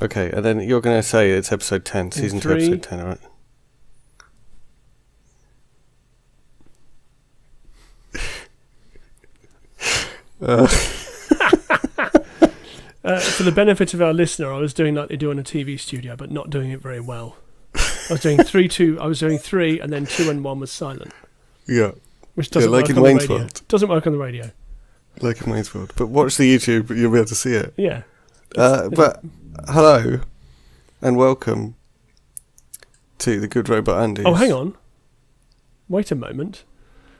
Okay, and then you're going to say it's episode 10, season 2, episode 10, all right? For the benefit of our listener, I was doing like they do in a TV studio, but not doing it very well. I was doing 3, 2. I was doing 3, and then 2 and 1 was silent. Yeah. Which doesn't like work in on Wayne's the radio. World. Doesn't work on the radio. Like in Wayne's World. But watch the YouTube, you'll be able to see it. Yeah. But hello, and welcome to the Good Robot Andy's. Oh, hang on. Wait a moment.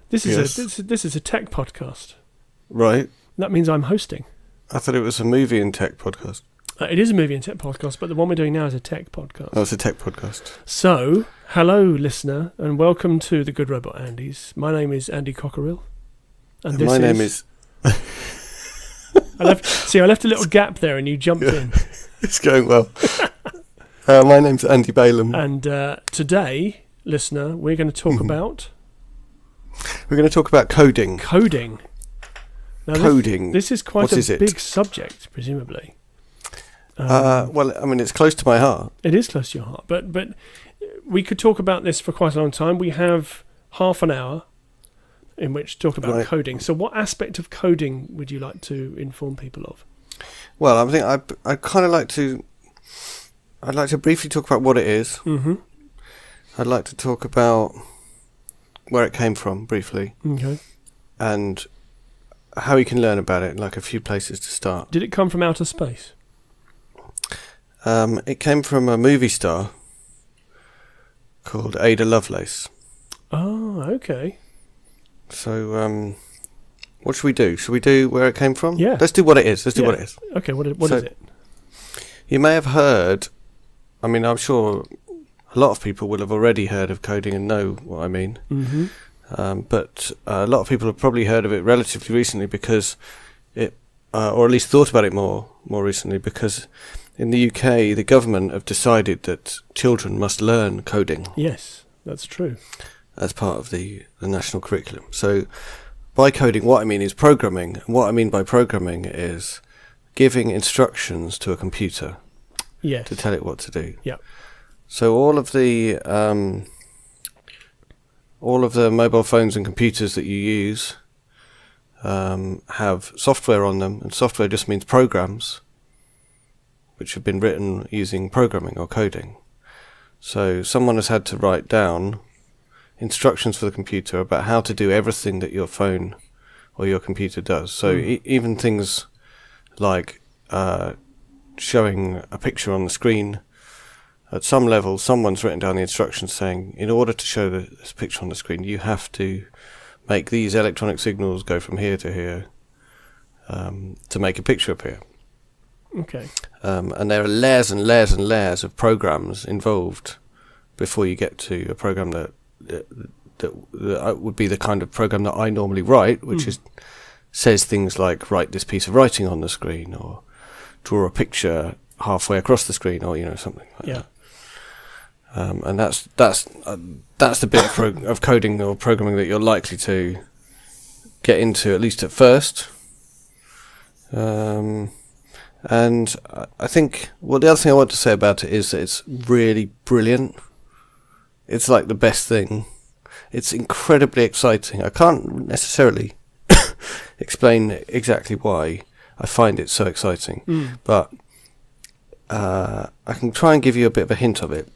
This is Yes. this is a tech podcast. Right. That means I'm hosting. I thought it was a movie and tech podcast. It is a movie and tech podcast, but the one we're doing now is a tech podcast. Oh, it's a tech podcast. So, hello, listener, and welcome to the Good Robot Andy's. My name is Andy Cockerill, and this my name is... I left a little gap there, and you jumped in. It's going well. My name's Andy Balaam. And today, listener, we're going to talk about... We're going to talk about coding. Coding. Now, Coding. This is quite a big subject, presumably. Well, I mean, it's close to my heart. It is close to your heart, but we could talk about this for quite a long time. We have half an hour in which to talk about coding. So what aspect of coding would you like to inform people of? Well, I think I'd kind of like to... I'd like to briefly talk about what it is. Mm-hmm. I'd like to talk about where it came from, briefly. Okay. And how you can learn about it, like a few places to start. Did it come from outer space? It came from a movie star called Ada Lovelace. Oh, okay. So, what should we do? Should we do where it came from? Yeah. Let's do what it is. Let's do what it is. Okay, what is it? You may have heard, I mean, I'm sure a lot of people will have already heard of coding and know what I mean. Mm-hmm. But a lot of people have probably heard of it relatively recently because it, or at least thought about it more recently, because in the UK, the government have decided that children must learn coding. Yes, that's true. As part of the national curriculum. So by coding, what I mean is programming. And what I mean by programming is giving instructions to a computer to tell it what to do. Yeah. So all of the mobile phones and computers that you use have software on them, and software just means programs which have been written using programming or coding. So someone has had to write down instructions for the computer about how to do everything that your phone or your computer does. So even things like showing a picture on the screen, at some level someone's written down the instructions saying, in order to show this picture on the screen, you have to make these electronic signals go from here to here to make a picture appear. Okay. And there are layers and layers and layers of programs involved before you get to a program that would be the kind of program that I normally write, which says things like write this piece of writing on the screen, or draw a picture halfway across the screen, or something like that. And that's the bit of coding or programming that you're likely to get into, at least at first. And I think, well, the other thing I want to say about it is that it's really brilliant. It's like the best thing. It's incredibly exciting. I can't necessarily explain exactly why I find it so exciting, but I can try and give you a bit of a hint of it.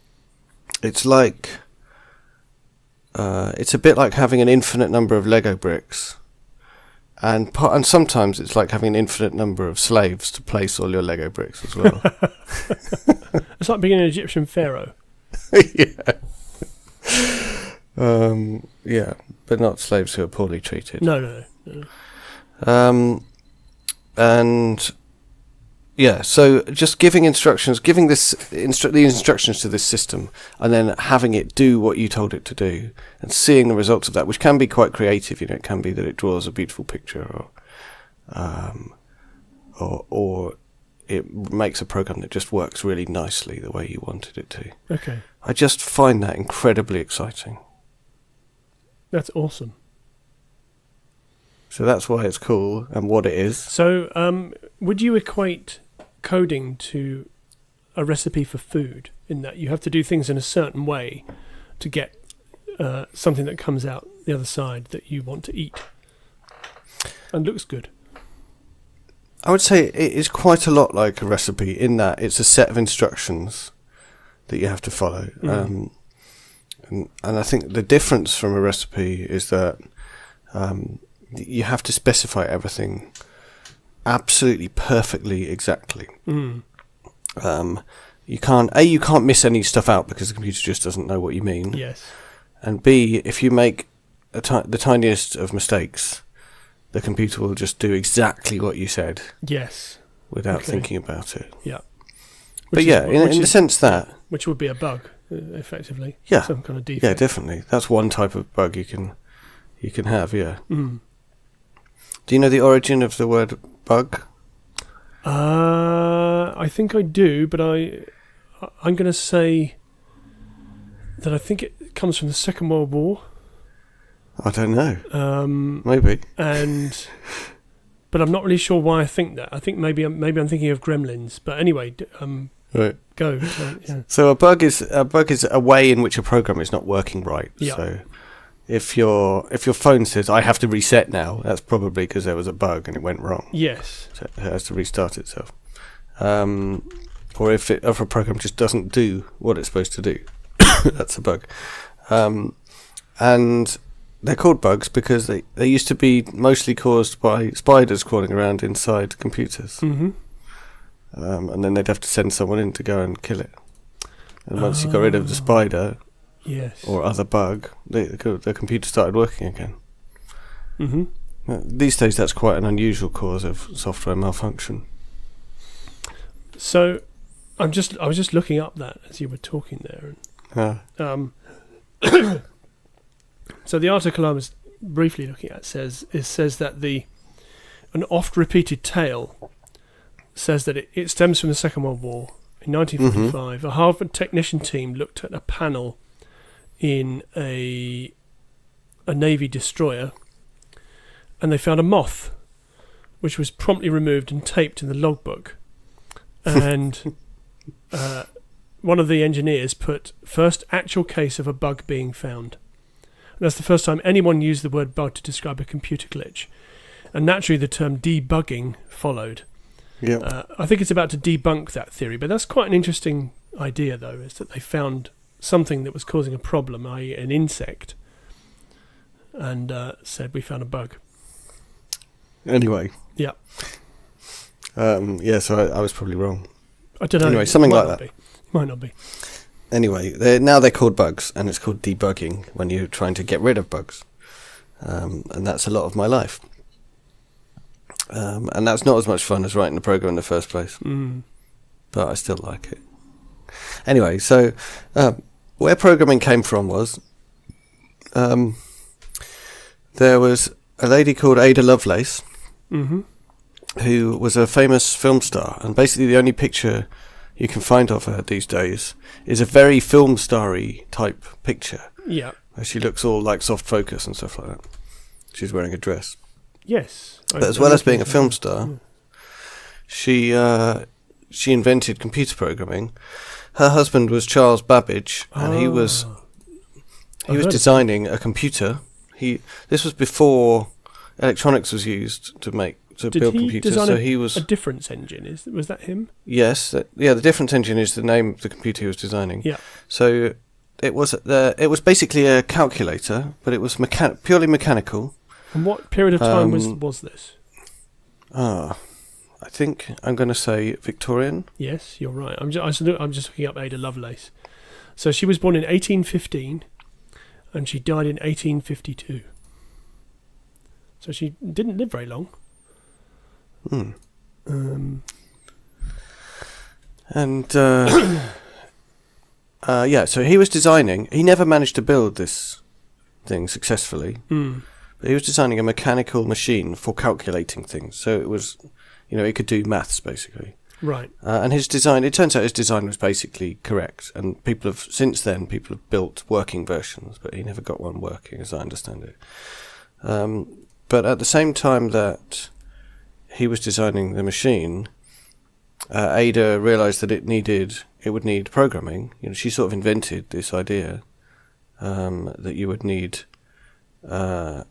It's like, it's a bit like having an infinite number of Lego bricks, and sometimes it's like having an infinite number of slaves to place all your Lego bricks as well. It's like being an Egyptian pharaoh. Yeah, but not slaves who are poorly treated. No. And yeah, so just giving instructions, giving the instructions to this system, and then having it do what you told it to do, and seeing the results of that, which can be quite creative. It can be that it draws a beautiful picture, or it makes a program that just works really nicely the way you wanted it to. Okay. I just find that incredibly exciting. That's awesome. So that's why it's cool and what it is. So would you equate coding to a recipe for food, in that you have to do things in a certain way to get something that comes out the other side that you want to eat and looks good. I would say it is quite a lot like a recipe in that it's a set of instructions that you have to follow. And I think the difference from a recipe is that you have to specify everything absolutely perfectly exactly. You can't miss any stuff out because the computer just doesn't know what you mean. Yes. And B, if you make the tiniest of mistakes, the computer will just do exactly what you said. Yes. Without thinking about it. Yeah. But in the sense that... Which would be a bug, effectively. Yeah. Some kind of defect. Yeah, definitely. That's one type of bug you can have, yeah. Do you know the origin of the word bug? I think I do, but I'm going to say that I think it comes from the Second World War. I don't know. Maybe. But I'm not really sure why I think that. I think maybe I'm thinking of Gremlins. But anyway, right. Go. Yeah. So a bug is a way in which a program is not working right. Yeah. So if your phone says I have to reset now, that's probably because there was a bug and it went wrong. Yes. So it has to restart itself. Or if a program just doesn't do what it's supposed to do, that's a bug. And they're called bugs because they used to be mostly caused by spiders crawling around inside computers. Mm-hmm. And then they'd have to send someone in to go and kill it. And once you got rid of the spider, yes, or other bug, the computer started working again. Mm-hmm. These days, that's quite an unusual cause of software malfunction. So, I was just looking up that as you were talking there. So the article I was briefly looking at says that an oft-repeated tale says that it stems from the Second World War. In 1945, a Harvard technician team looked at a panel in a Navy destroyer, and they found a moth, which was promptly removed and taped in the logbook. And one of the engineers put, "First actual case of a bug being found." And that's the first time anyone used the word bug to describe a computer glitch. And naturally the term debugging followed. Yeah. I think it's about to debunk that theory, but that's quite an interesting idea, though, is that they found something that was causing a problem, i.e. an insect, and said, we found a bug. Anyway. Yeah. So I was probably wrong. I don't know. Anyway, something like that. Might not be. Anyway, they're called bugs, and it's called debugging when you're trying to get rid of bugs. And that's a lot of my life. And that's not as much fun as writing the program in the first place. But I still like it. Anyway, so where programming came from was there was a lady called Ada Lovelace who was a famous film star, and basically the only picture you can find of her these days is a very film starry type picture. Yeah. Where she looks all like soft focus and stuff like that. She's wearing a dress. Yes. But as well as being a film star, she invented computer programming. Her husband was Charles Babbage, and he was designing a computer. This was before electronics was used to build computers. Design so he was a difference engine. Was that him? Yes. The difference engine is the name of the computer he was designing. Yeah. So it was basically a calculator, but it was purely mechanical. And what period of time was this? I think I'm going to say Victorian. Yes, you're right. I'm just looking up Ada Lovelace. So she was born in 1815, and she died in 1852. So she didn't live very long. So he was designing. He never managed to build this thing successfully. But he was designing a mechanical machine for calculating things. So it was, it could do maths basically. Right. And it turns out his design was basically correct. And since then, people have built working versions, but he never got one working, as I understand it. But at the same time that he was designing the machine, Ada realised that it would need programming. She sort of invented this idea that you would need to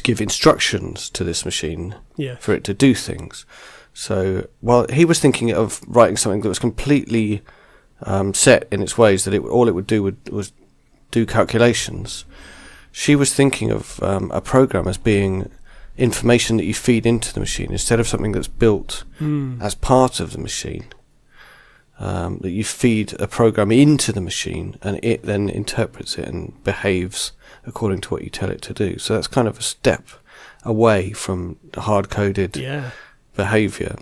give instructions to this machine for it to do things. So while he was thinking of writing something that was completely set in its ways, that all it would do was do calculations, she was thinking of a program as being information that you feed into the machine instead of something that's built as part of the machine. That you feed a program into the machine and it then interprets it and behaves according to what you tell it to do. So that's kind of a step away from the hard-coded behaviour.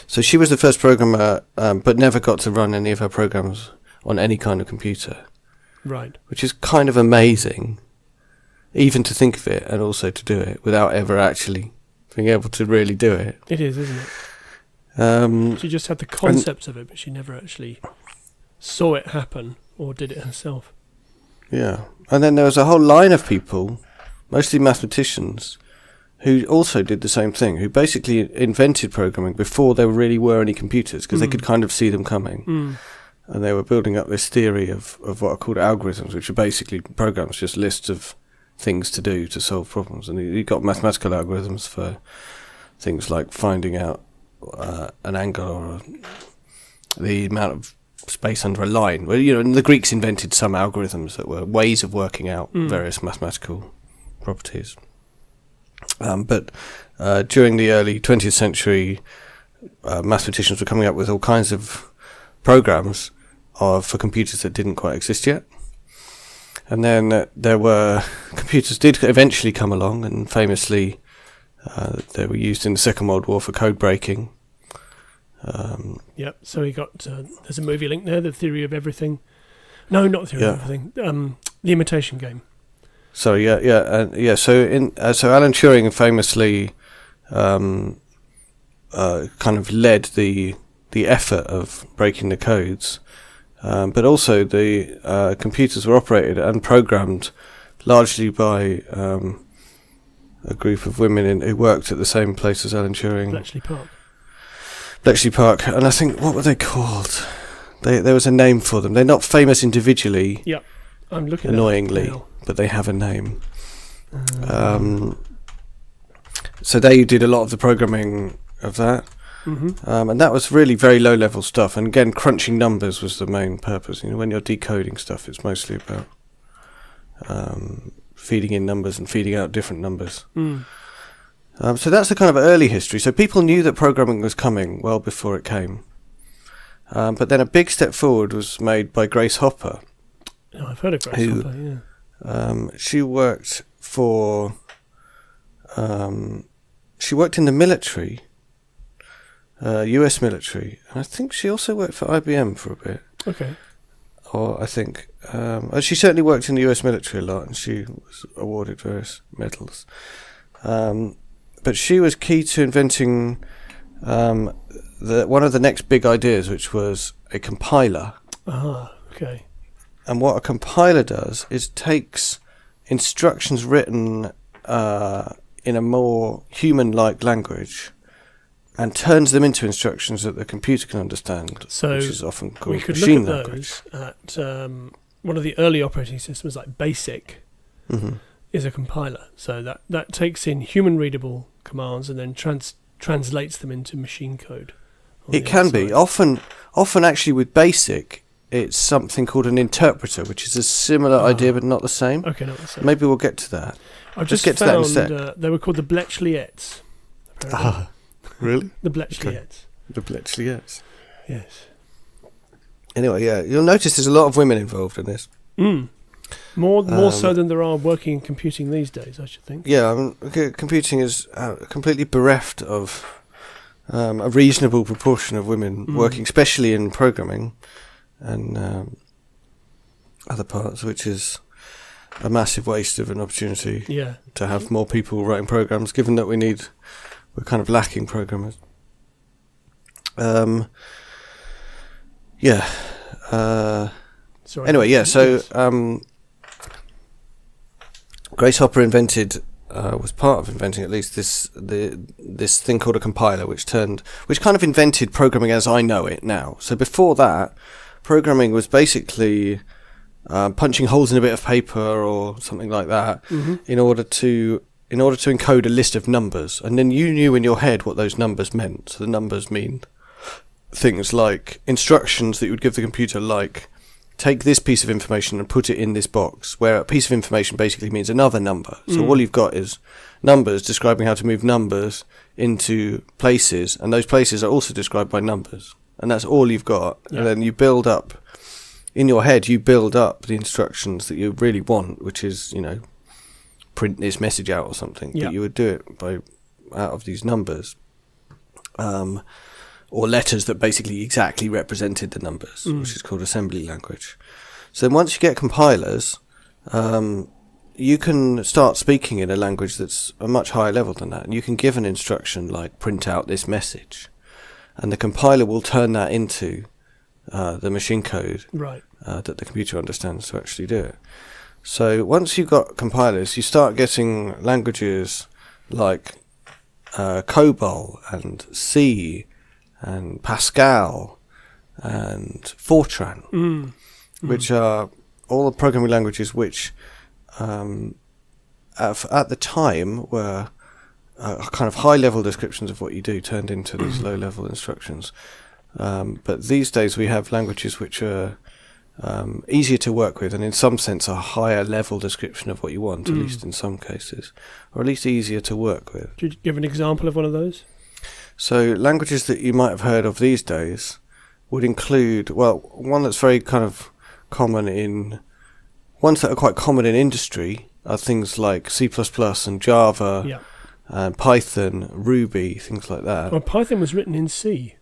So she was the first programmer, but never got to run any of her programs on any kind of computer. Right. Which is kind of amazing, even to think of it and also to do it without ever actually being able to really do it. It is, isn't it? She just had the concepts of it, but she never actually saw it happen or did it herself. Yeah. And then there was a whole line of people, mostly mathematicians, who also did the same thing, who basically invented programming before there really were any computers, because they could kind of see them coming. And they were building up this theory of what are called algorithms, which are basically programs, just lists of things to do to solve problems. And you've got mathematical algorithms for things like finding out an angle or the amount of space under a line. Well, and the Greeks invented some algorithms that were ways of working out various mathematical properties. But during the early 20th century, mathematicians were coming up with all kinds of programs for computers that didn't quite exist yet. And then computers did eventually come along, and famously they were used in the Second World War for code breaking. So he got, there's a movie link there, The Theory of Everything. No, not The Theory of Everything. The Imitation Game. So So Alan Turing famously kind of led the effort of breaking the codes, but also the computers were operated and programmed largely by a group of women who worked at the same place as Alan Turing. Bletchley Park, and I think, what were they called? There was a name for them. They're not famous individually. Yeah, I'm looking. Annoyingly, but they have a name. So they did a lot of the programming of that, and that was really very low-level stuff. And again, crunching numbers was the main purpose. When you're decoding stuff, it's mostly about feeding in numbers and feeding out different numbers. So that's the kind of early history. So people knew that programming was coming well before it came. But then a big step forward was made by Grace Hopper. Oh, I've heard of Grace Hopper, yeah. She worked for... she worked in the military, US military. And I think she also worked for IBM for a bit. Okay. Or I think... she certainly worked in the US military a lot, and she was awarded various medals. But she was key to inventing one of the next big ideas, which was a compiler. Ah, okay. And what a compiler does is takes instructions written in a more human-like language and turns them into instructions that the computer can understand, so which is often called we could machine look at language. Those at one of the early operating systems, like BASIC, is a compiler. So that takes in human-readable commands and then translates them into machine code. It can be. Often actually with BASIC, it's something called an interpreter, which is a similar idea but not the same. Okay, not the same. Maybe we'll get to that. I've just get found to that in a sec. They were called the Bletchleyettes. Really? The Bletchleyettes. Okay. The Bletchleyettes. Yes. Anyway, yeah, you'll notice there's a lot of women involved in this. More so than there are working in computing these days, I should think. Yeah, computing is completely bereft of a reasonable proportion of women working, especially in programming and other parts, which is a massive waste of an opportunity to have more people writing programs, given that we're kind of lacking programmers. Sorry. Anyway, so Grace Hopper invented was part of inventing at least this thing called a compiler, which kind of invented programming as I know it now. So before that, programming was basically punching holes in a bit of paper or something like that in order to encode a list of numbers, and then you knew in your head what those numbers meant. So the numbers mean things like instructions that you would give the computer, like take this piece of information and put it in this box, where a piece of information basically means another number. So all you've got is numbers describing how to move numbers into places, and those places are also described by numbers, and that's all you've got. And then you build up in your head, you build up the instructions that you really want, which is, print this message out or something. But you would do it out of these numbers, or letters that basically exactly represented the numbers, which is called assembly language. So then once you get compilers, you can start speaking in a language that's a much higher level than that. And you can give an instruction like print out this message, and the compiler will turn that into the machine code that the computer understands to actually do it. So once you've got compilers, you start getting languages like COBOL and C and Pascal and Fortran, which are all the programming languages which at the time were kind of high-level descriptions of what you do turned into these low-level instructions. But these days we have languages which are easier to work with, and in some sense a higher level description of what you want, at least in some cases, or at least easier to work with. Could you give an example of one of those? So languages that you might have heard of these days would include, one that's very kind of ones that are quite common in industry are things like C++ and Java and Python, Ruby, things like that. Well, Python was written in C,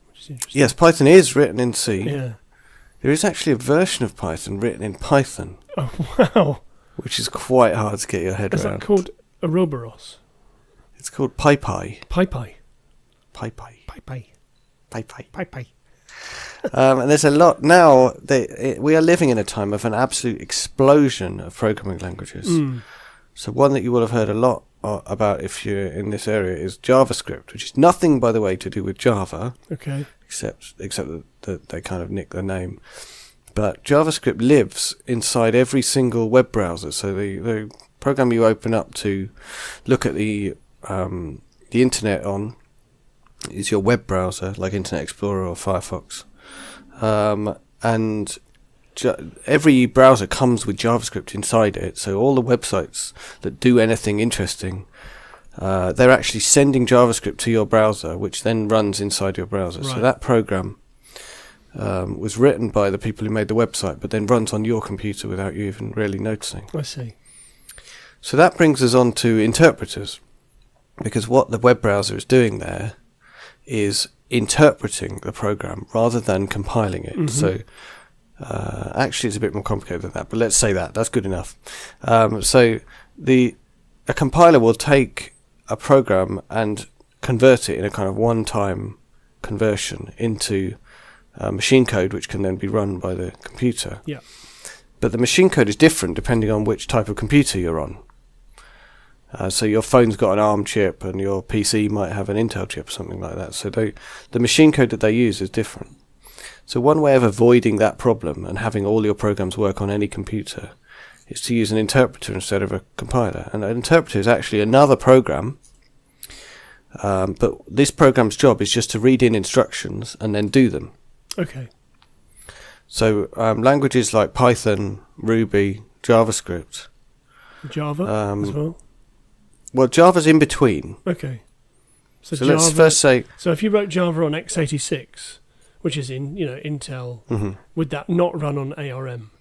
which is interesting. Yes, Python is written in C. Yeah. There is actually a version of Python written in Python. Oh, wow. Which is quite hard to get your head around. Is that called Ouroboros? It's called PyPy. PyPy. PyPy. PyPy. PyPy. PyPy. And there's a lot now. We are living in a time of an absolute explosion of programming languages. So one that you will have heard a lot about if you're in this area is JavaScript, which is nothing, by the way, to do with Java. Okay. Except that they kind of nick the name. But JavaScript lives inside every single web browser. So the program you open up to look at the internet on is your web browser, like Internet Explorer or Firefox. And every browser comes with JavaScript inside it. So all the websites that do anything interesting, they're actually sending JavaScript to your browser, which then runs inside your browser. Right. So that program was written by the people who made the website, but then runs on your computer without you even really noticing. I see. So that brings us on to interpreters, because what the web browser is doing there is interpreting the program rather than compiling it. So actually it's a bit more complicated than that, but let's say that's good enough. So a compiler will take a program and convert it in a kind of one-time conversion into machine code, which can then be run by the computer. Yeah. But the machine code is different depending on which type of computer you're on. So your phone's got an ARM chip and your PC might have an Intel chip or something like that. So the machine code that they use is different. So one way of avoiding that problem and having all your programs work on any computer is to use an interpreter instead of a compiler. And an interpreter is actually another program, but this program's job is just to read in instructions and then do them. Okay. So languages like Python, Ruby, JavaScript. Java as well? Well, Java's in between. Okay. So Java, let's first say... So if you wrote Java on x86, which is in Intel, would that not run on ARM?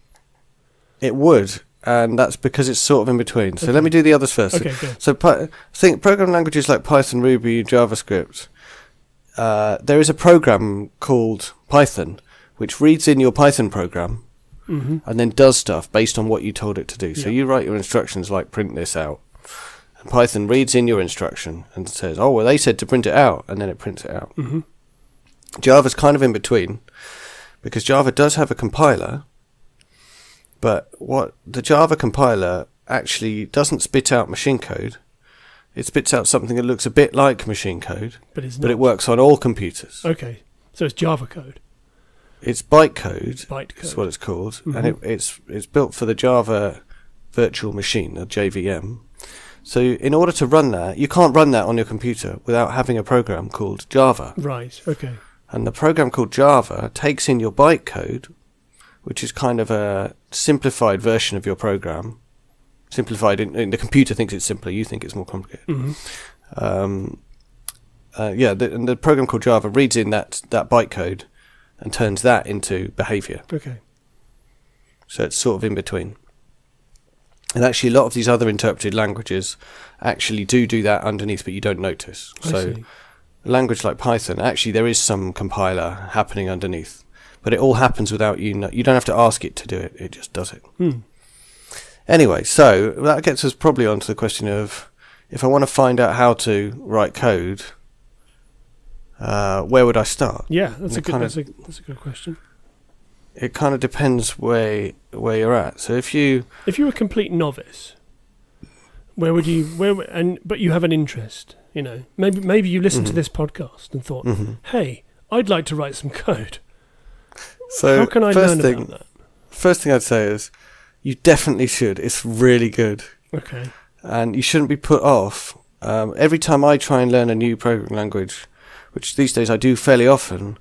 It would, and that's because it's sort of in between. So let me do the others first. Okay, good. So think programming languages like Python, Ruby, JavaScript. There is a program called Python, which reads in your Python program and then does stuff based on what you told it to do. So you write your instructions like print this out. And Python reads in your instruction and says, oh, well, they said to print it out, and then it prints it out. Java's kind of in between, because Java does have a compiler, but what the Java compiler actually doesn't spit out machine code. It spits out something that looks a bit like machine code, but it works on all computers. Okay, so it's Java code. It's bytecode. Bytecode. That's what it's called, and it's built for the Java virtual machine, the JVM. So in order to run that, you can't run that on your computer without having a program called Java. Right. Okay. And the program called Java takes in your bytecode, which is kind of a simplified version of your program. Simplified in the computer thinks it's simpler, you think it's more complicated. Mm-hmm. And the program called Java reads in that bytecode and turns that into behavior. Okay. So it's sort of in between. And actually a lot of these other interpreted languages actually do that underneath, but you don't notice. I see. A language like Python, actually there is some compiler happening underneath, but it all happens without you don't have to ask it to do it, it just does it. Anyway, so that gets us probably onto the question of, if I want to find out how to write code, where would I start? Yeah, that's a good question. It kind of depends where you're at. So if you're a complete novice, but you have an interest, maybe you listened to this podcast and thought, hey, I'd like to write some code. So how can I learn about that? First thing I'd say is, you definitely should. It's really good. Okay. And you shouldn't be put off. Every time I try and learn a new programming language, which these days I do fairly often,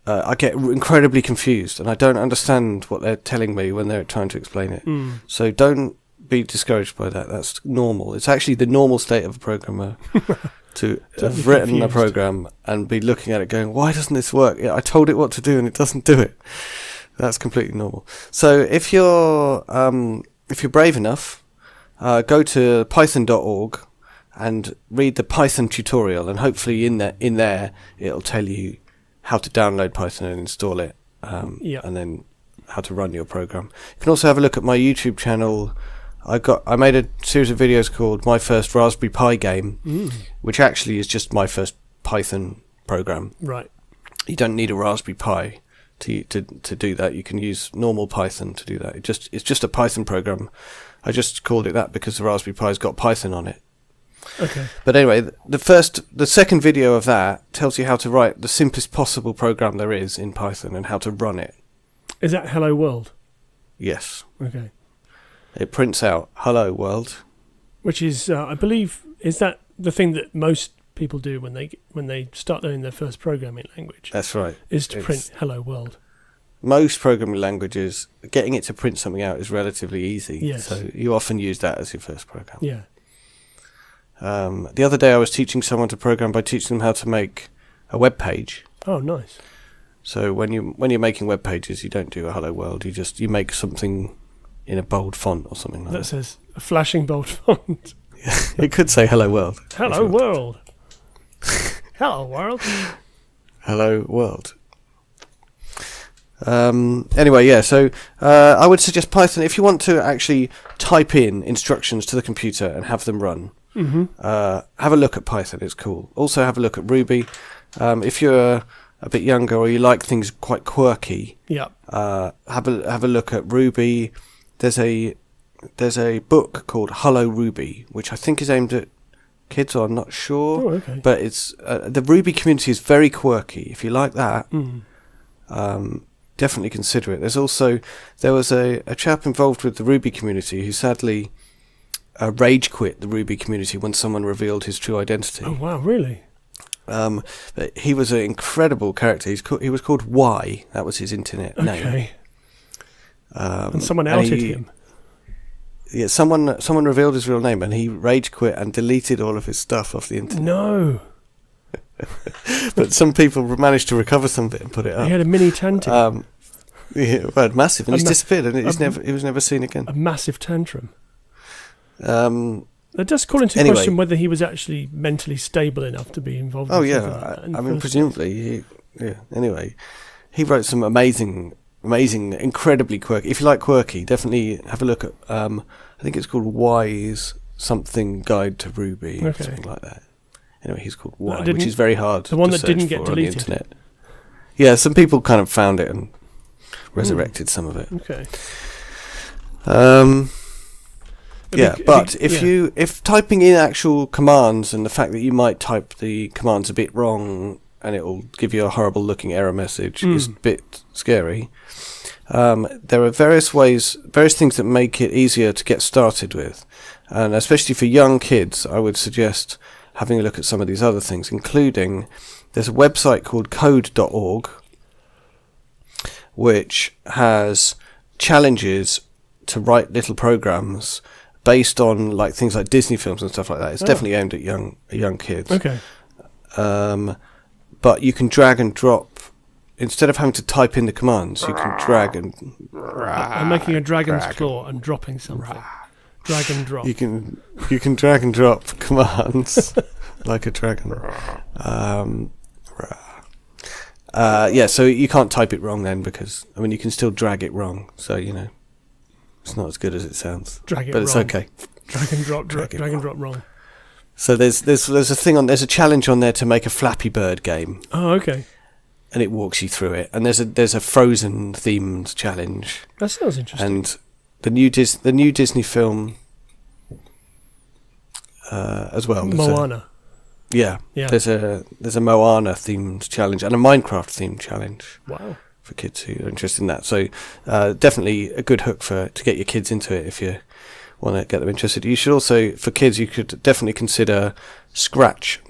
I get incredibly confused and I don't understand what they're telling me when they're trying to explain it. So don't be discouraged by that. That's normal. It's actually the normal state of a programmer to have written a program and be looking at it going, why doesn't this work? I told it what to do and it doesn't do it. That's completely normal. So if you're brave enough, go to python.org and read the Python tutorial, and hopefully in there it'll tell you how to download Python and install it, and then how to run your program. You can also have a look at my YouTube channel. I made a series of videos called My First Raspberry Pi Game, which actually is just my first Python program. Right. You don't need a Raspberry Pi to do that. You can use normal Python to do that. It's just a Python program. I just called it that because the Raspberry Pi's got Python on it. Okay. But anyway, the second video of that tells you how to write the simplest possible program there is in Python and how to run it. Is that Hello World? Yes. Okay. It prints out Hello World, which is, I believe, is that the thing that most people do when they start learning their first programming language? That's right. Is to print Hello World. Most programming languages, getting it to print something out is relatively easy. Yes. So you often use that as your first program. Yeah. The other day I was teaching someone to program by teaching them how to make a web page. Oh, nice. So when you're making web pages, you don't do a Hello World. You make something in a bold font or something like that. That says a flashing bold font. It could say Hello World. Hello World. Hello World. Hello World. Anyway, yeah, so I would suggest Python if you want to actually type in instructions to the computer and have them run. Have a look at Python, it's cool. Also have a look at Ruby. If you're a bit younger or you like things quite quirky, have a look at Ruby. There's a book called Hello Ruby, which I think is aimed at kids, or I'm not sure. Oh, okay. But it's the Ruby community is very quirky. If you like that, definitely consider it. There was a chap involved with the Ruby community who sadly rage quit the Ruby community when someone revealed his true identity. Oh wow, really? But he was an incredible character. He was called Y. That was his internet name. Okay. And someone outed him. Yeah, someone revealed his real name, and he rage quit and deleted all of his stuff off the internet. No. But some people managed to recover some of it and put it up. He had a mini tantrum. Yeah, well, massive, and he's disappeared, and he was never seen again. A massive tantrum. That does call into question whether he was actually mentally stable enough to be involved. Oh yeah, I mean, presumably. Anyway, he wrote some amazing, incredibly quirky. If you like quirky, definitely have a look at. I think it's called Y's something Guide to Ruby, or something like that. Anyway, he's called Y, which is very hard. The one to that didn't get on deleted. The internet. Yeah, some people kind of found it and resurrected some of it. Okay. If typing in actual commands and the fact that you might type the commands a bit wrong and it will give you a horrible looking error message is a bit scary. There are various things that make it easier to get started with, and especially for young kids, I would suggest having a look at some of these other things, including there's a website called code.org, which has challenges to write little programs based on like things like Disney films and stuff like that. It's definitely aimed at young kids. Okay. But you can drag and drop. Instead of having to type in the commands, you can drag and... I'm making a dragon's claw and dropping something. Drag and drop. You can drag and drop commands like a dragon. So you can't type it wrong then, because you can still drag it wrong. So it's not as good as it sounds. Drag it but wrong. It's okay. Drag and drop. Drag and drop wrong. So there's a challenge on there to make a Flappy Bird game. Oh, okay. And it walks you through it. And there's a Frozen themed challenge. That sounds interesting. And the new Disney film as well. Moana. Yeah. There's a Moana themed challenge and a Minecraft themed challenge. Wow. For kids who are interested in that. So definitely a good hook to get your kids into it if you want to get them interested. You should also, for kids, you could definitely consider Scratch,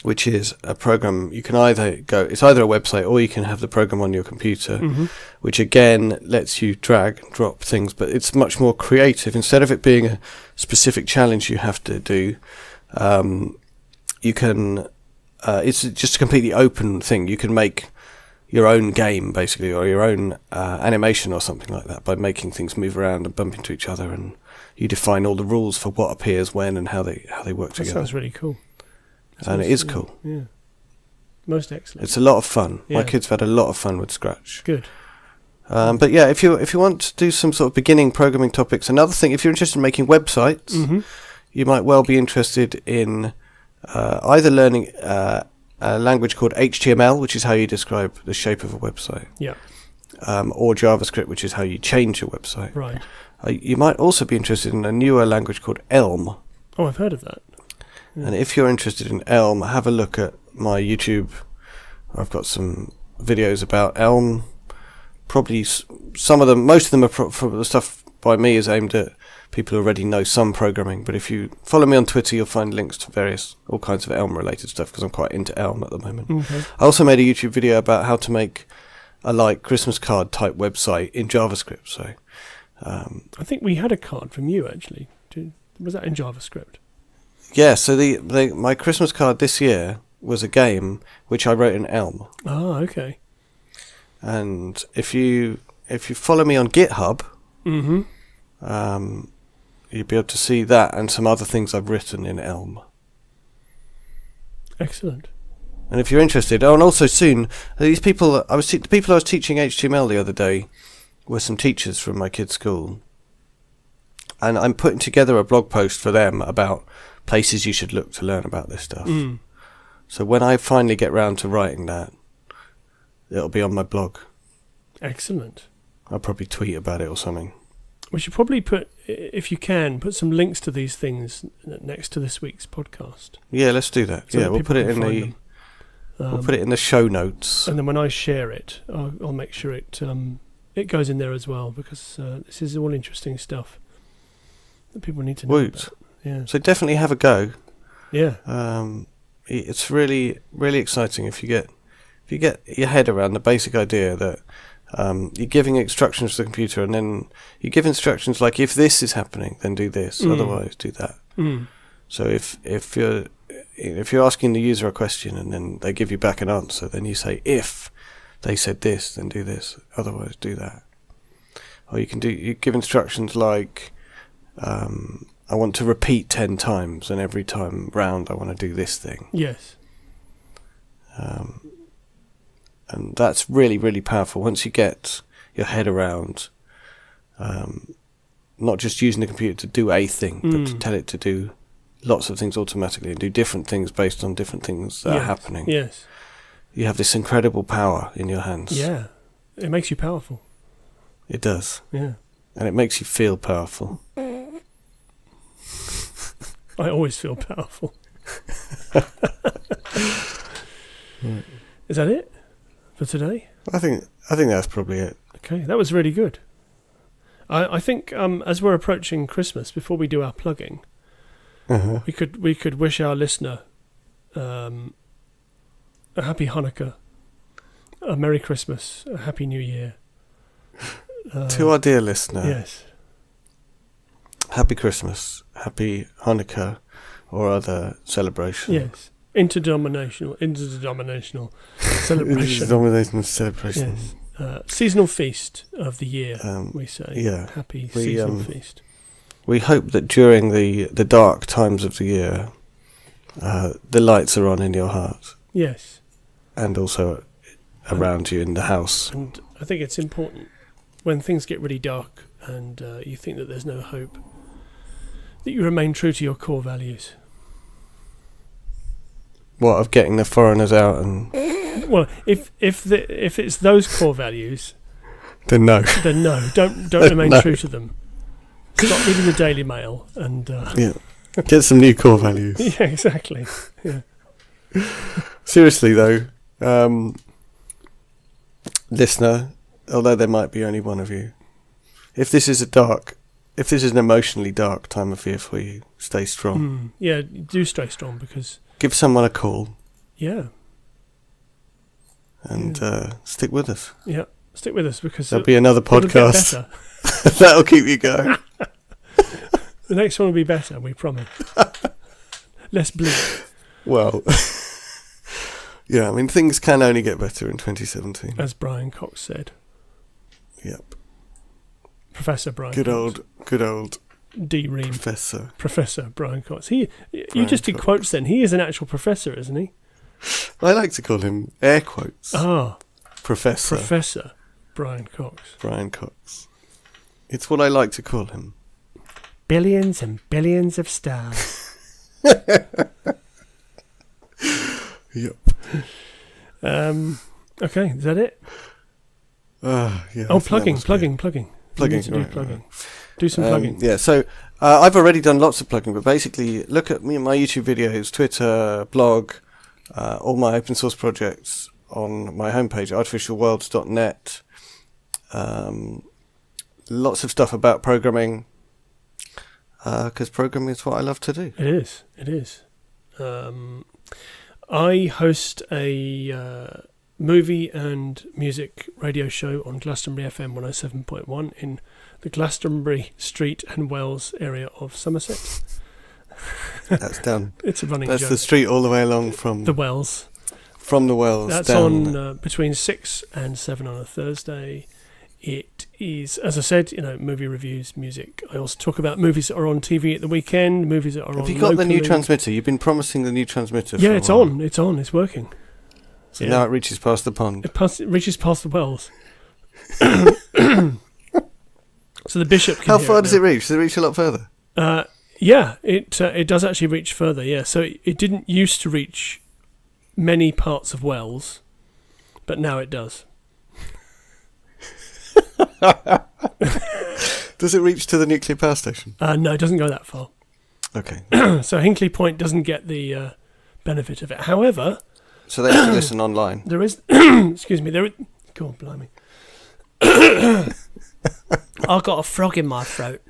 which is a program it's either a website or you can have the program on your computer, which again lets you drag and drop things, but it's much more creative. Instead of it being a specific challenge you have to do, you can, it's just a completely open thing. You can make your own game basically, or your own animation or something like that, by making things move around and bump into each other, and you define all the rules for what appears when and how they work together. That sounds really cool. And it is cool. Yeah. Most excellent. It's a lot of fun. Yeah. My kids have had a lot of fun with Scratch. Good. But yeah, if you want to do some sort of beginning programming topics, another thing, if you're interested in making websites, you might well be interested in either learning a language called HTML, which is how you describe the shape of a website. Yeah. Or JavaScript, which is how you change a website. Right. You might also be interested in a newer language called Elm. Oh, I've heard of that. And if you're interested in Elm, have a look at my YouTube. I've got some videos about Elm. Probably most of them are the stuff by me is aimed at people who already know some programming. But if you follow me on Twitter, you'll find links to all kinds of Elm related stuff, because I'm quite into Elm at the moment. Okay. I also made a YouTube video about how to make a Christmas card type website in JavaScript. So I think we had a card from you actually. Was that in JavaScript? Yeah, so my Christmas card this year was a game which I wrote in Elm. Oh, okay. And if you follow me on GitHub, you'll be able to see that and some other things I've written in Elm. Excellent. And if you're interested, and also soon, these people the people I was teaching HTML the other day were some teachers from my kids' school, and I'm putting together a blog post for them about places you should look to learn about this stuff. So when I finally get round to writing that, it'll be on my blog. Excellent. I'll probably tweet about it or something. We should probably if you can, put some links to these things next to this week's podcast. Yeah, let's do that. So we'll put it in we'll put it in the show notes. And then when I share it, I'll make sure it goes in there as well, because this is all interesting stuff that people need to know about. Yeah. So definitely have a go. Yeah. It's really, really exciting if you get your head around the basic idea that you're giving instructions to the computer, and then you give instructions like, if this is happening, then do this, otherwise do that. So if you're asking the user a question and then they give you back an answer, then you say, if they said this, then do this, otherwise do that. Or you give instructions like, I want to repeat 10 times, and every time round I want to do this thing. Yes. And that's really, really powerful. Once you get your head around not just using the computer to do a thing, but to tell it to do lots of things automatically and do different things based on different things that are happening. Yes. You have this incredible power in your hands. Yeah. It makes you powerful. It does. Yeah. And it makes you feel powerful. I always feel powerful. Right. Is that it for today? I think that's probably it. Okay, that was really good. I think as we're approaching Christmas, before we do our plugging, we could wish our listener a happy Hanukkah, a Merry Christmas, a Happy New Year. To our dear listener, yes, Happy Christmas, Happy Hanukkah, or other celebration. yes, interdenominational celebration. Interdenominational celebration. Yes. Seasonal feast of the year, we say. Yeah. Happy seasonal feast. We hope that during the dark times of the year, the lights are on in your heart. Yes. And also around you in the house. And I think it's important when things get really dark and you think that there's no hope, that you remain true to your core values. What, of getting the foreigners out and... Well, if it's those core values, then no. Don't remain true to them. Stop reading the Daily Mail and get some new core values. Yeah, exactly. Yeah. Seriously though, listener, although there might be only one of you, if this is an emotionally dark time of year for you, stay strong. Yeah, do stay strong because give someone a call. Yeah. And stick with us. Yeah, stick with us because there'll be another podcast. That'll keep you going. The next one will be better, we promise. Less bleak. Well, yeah, I mean, things can only get better in 2017. As Brian Cox said. Yep. Professor Brian Good Cox. old D. Ream. Professor Brian Cox. You just did quotes then. He is an actual professor, isn't he? I like to call him air quotes. Professor. Professor Brian Cox. Brian Cox. It's what I like to call him. Billions and billions of stars. Yep. Okay, is that it? Yeah. Oh, plugging. Plugging. Plugging. Do some plugging. Yeah, so I've already done lots of plugging, but basically look at me and my YouTube videos, Twitter, blog, all my open source projects on my homepage, artificialworlds.net. Lots of stuff about programming, because programming is what I love to do. It is. I host a movie and music radio show on Glastonbury FM 107.1 in the Glastonbury Street and Wells area of Somerset. That's down. It's a running That's joke. the street all the way along from the Wells. From the Wells. That's down on between 6 and 7 on a Thursday. It is, as I said, movie reviews, music. I also talk about movies that are on TV at the weekend, movies that are on. Have you got locally. the new transmitter? You've been promising the new transmitter. Yeah, for it's a while. on. It's on. It's working. So now it reaches past the pond. It reaches past the Wells. So the bishop. How far does it reach? Does it reach a lot further? Yeah, it does actually reach further. Yeah, so it didn't used to reach many parts of Wells, but now it does. Does it reach to the nuclear power station? No, it doesn't go that far. Okay. So Hinkley Point doesn't get the benefit of it. However, so they have to listen online. There is, excuse me, there is. God, blimey. I've got a frog in my throat.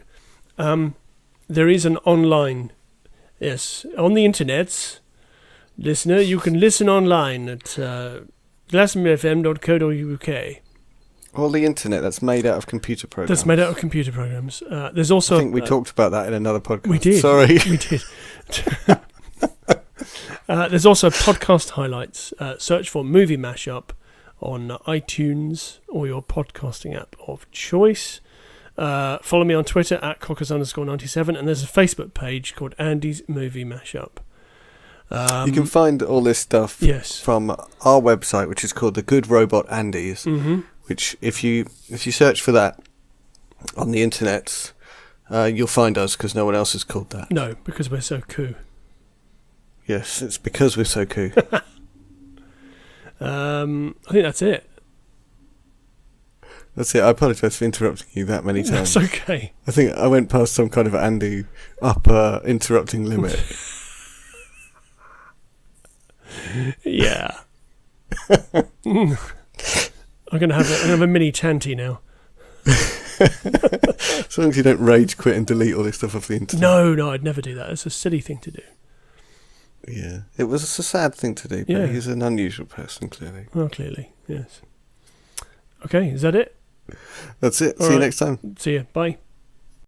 There is an online, yes, on the internet, listener, you can listen online at glastonburyfm.co.uk. All the internet that's made out of computer programs. That's made out of computer programs. There's also. I think we talked about that in another podcast. We did. Sorry. We did. There's also podcast highlights. Search for Movie Mashup on iTunes or your podcasting app of choice. Follow me on Twitter at Cockers_97, and there's a Facebook page called Andy's Movie Mashup. You can find all this stuff from our website, which is called The Good Robot Andy's. Mm-hmm. Which, if you search for that on the internet, you'll find us because no one else is called that. No, because we're so cool. Yes, it's because we're so cool. I think that's it. That's it. I apologise for interrupting you that many times. That's okay. I think I went past some kind of Andy upper interrupting limit. Yeah. I'm going to have a mini tanty now. As long as you don't rage quit and delete all this stuff off the internet. No, I'd never do that. It's a silly thing to do. Yeah, it was a sad thing to do, but he's an unusual person, clearly. Well, clearly, yes. Okay, is that it? That's it. All See you right. next time. See you. Bye.